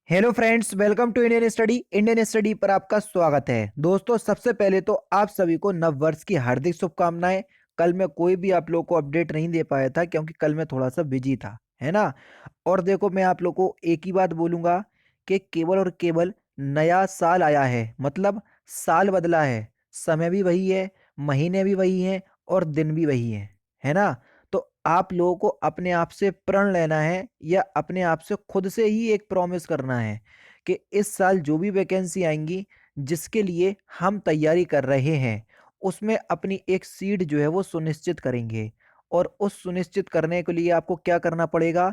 Hello friends, welcome to Indian Study पर आपका स्वागत है। दोस्तों, सबसे पहले तो आप सभी को नव वर्ष की हार्दिक शुभकामनाएं। कल मैं कोई भी आप लोग को अपडेट नहीं दे पाया था क्योंकि कल मैं थोड़ा सा बिजी था, है ना। और देखो, मैं आप लोग को एक ही बात बोलूंगा कि केवल और केवल नया साल आया है, मतलब साल बदला है। समय भी वही है, महीने भी वही हैं और दिन भी वही है ना। तो आप लोगों को अपने आप से प्रण लेना है या अपने आप से खुद से ही एक प्रॉमिस करना है कि इस साल जो भी वैकेंसी आएंगी, जिसके लिए हम तैयारी कर रहे हैं, उसमें अपनी एक सीट जो है वो सुनिश्चित करेंगे। और उस सुनिश्चित करने के लिए आपको क्या करना पड़ेगा?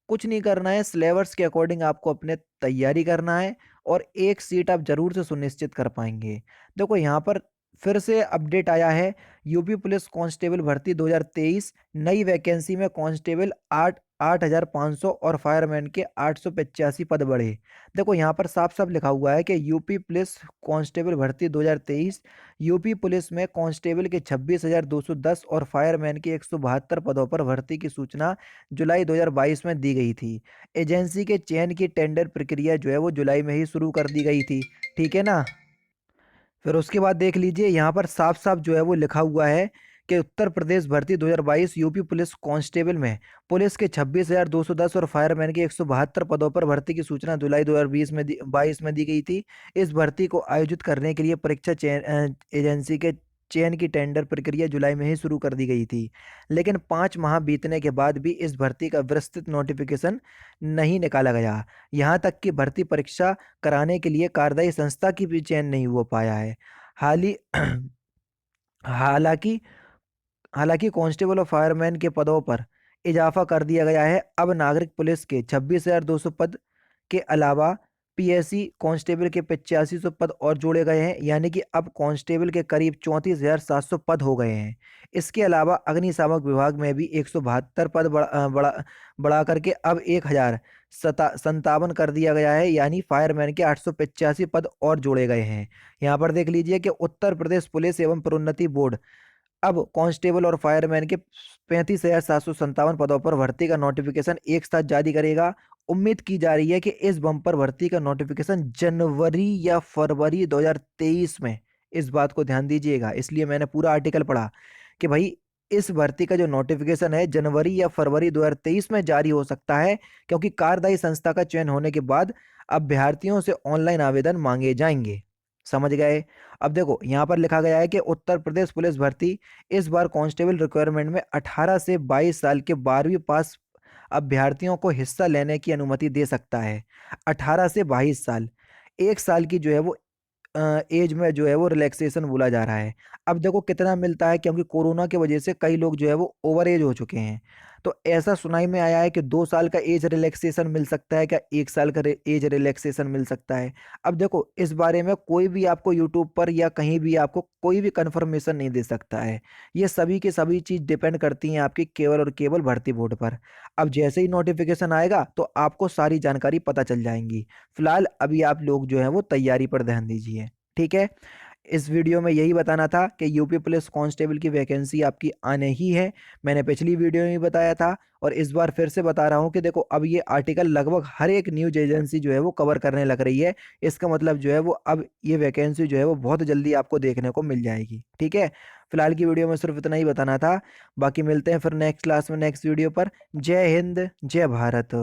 कुछ नहीं करना है, सिलेबस के अकॉर्डिंग आपको अपने तैयारी करना है और एक सीट आप जरूर से सुनिश्चित कर पाएंगे। देखो, यहाँ पर फिर से अपडेट आया है। यूपी पुलिस कांस्टेबल भर्ती 2023, नई वैकेंसी में कांस्टेबल 8,500 और फायरमैन के 885 पद बढ़े। देखो, यहाँ पर साफ साफ लिखा हुआ है कि यूपी पुलिस कांस्टेबल भर्ती 2023, यूपी पुलिस में कांस्टेबल के 26,210 और फायरमैन के 172 पदों पर भर्ती की सूचना जुलाई 2022 में दी गई थी। एजेंसी के चयन की टेंडर प्रक्रिया जो है वो जुलाई में ही शुरू कर दी गई थी। ठीक है ना। फिर उसके बाद देख लीजिए, यहाँ पर साफ साफ जो है वो लिखा हुआ है कि उत्तर प्रदेश भर्ती 2022 यूपी पुलिस कांस्टेबल में पुलिस के 26,210 और फायरमैन के 172 पदों पर भर्ती की सूचना जुलाई 2022 में दी गई थी। इस भर्ती को आयोजित करने के लिए परीक्षा चयन एजेंसी के चयन की टेंडर प्रक्रिया जुलाई में ही शुरू कर दी गई थी। लेकिन 5 माह बीतने के बाद भी इस भर्ती का विस्तृत नोटिफिकेशन नहीं निकाला गया। यहाँ तक कि भर्ती परीक्षा कराने के लिए कार्यदायी संस्था की भी चयन नहीं हो पाया है। हाल ही हालांकि हालांकि कांस्टेबल और फायरमैन के पदों पर इजाफा कर दिया गया है। अब नागरिक पुलिस के 26,200 पद के अलावा पीएससी कांस्टेबल के 8500 पद और जोड़े गए हैं, यानी कि अब कांस्टेबल के करीब 34,700 पद हो गए हैं। इसके अलावा अग्निशामक विभाग में भी 172 पद बढ़ा करके अब 1,057 कर दिया गया है, यानी फायरमैन के 885 पद और जोड़े गए हैं। यहाँ पर देख लीजिए कि उत्तर प्रदेश पुलिस एवं प्रोन्नति बोर्ड अब कांस्टेबल और फायरमैन के 35,757 पदों पर भर्ती का नोटिफिकेशन एक साथ जारी करेगा। उम्मीद की जा रही है कि इस बम्पर भर्ती का नोटिफिकेशन जनवरी या फरवरी 2023 में। इस बात को ध्यान दीजिएगा, इसलिए मैंने पूरा आर्टिकल पढ़ा कि भाई इस भर्ती का जो नोटिफिकेशन है जनवरी या फरवरी 2023 में जारी हो सकता है, क्योंकि कार्यदायी संस्था का चयन होने के बाद अभ्यर्थियों से ऑनलाइन आवेदन मांगे जाएंगे। समझ गए। अब देखो, यहाँ पर लिखा गया है कि उत्तर प्रदेश पुलिस भर्ती इस बार कांस्टेबल रिक्वायरमेंट में 18 से 22 साल के 12वीं पास अभ्यर्थियों को हिस्सा लेने की अनुमति दे सकता है। 18 से 22 साल, एक साल की जो है वो एज में जो है वो रिलैक्सेशन बोला जा रहा है। अब देखो कितना मिलता है, क्योंकि कोरोना की वजह से कई लोग जो है वो ओवर एज हो चुके हैं। तो ऐसा सुनाई में आया है कि 2 साल का एज रिलैक्सेशन मिल सकता है, क्या 1 साल का एज रिलैक्सेशन मिल सकता है। अब देखो, इस बारे में कोई भी आपको यूट्यूब पर या कहीं भी आपको कोई भी कंफर्मेशन नहीं दे सकता है। ये सभी की सभी चीज डिपेंड करती हैं आपकी केवल और केवल भर्ती बोर्ड पर। अब जैसे ही नोटिफिकेशन आएगा तो आपको सारी जानकारी पता चल जाएंगी। फिलहाल अभी आप लोग जो है वो तैयारी पर ध्यान दीजिए। ठीक है। इस वीडियो में यही बताना था कि यूपी पुलिस कांस्टेबल की वैकेंसी आपकी आने ही है। मैंने पिछली वीडियो में भी बताया था और इस बार फिर से बता रहा हूं कि देखो, अब ये आर्टिकल लगभग हर एक न्यूज एजेंसी जो है वो कवर करने लग रही है। इसका मतलब जो है वो अब ये वैकेंसी जो है वो बहुत जल्दी आपको देखने को मिल जाएगी। ठीक है। फिलहाल की वीडियो में सिर्फ इतना ही बताना था। बाकी मिलते हैं फिर नेक्स्ट क्लास में, नेक्स्ट वीडियो पर। जय हिंद, जय भारत।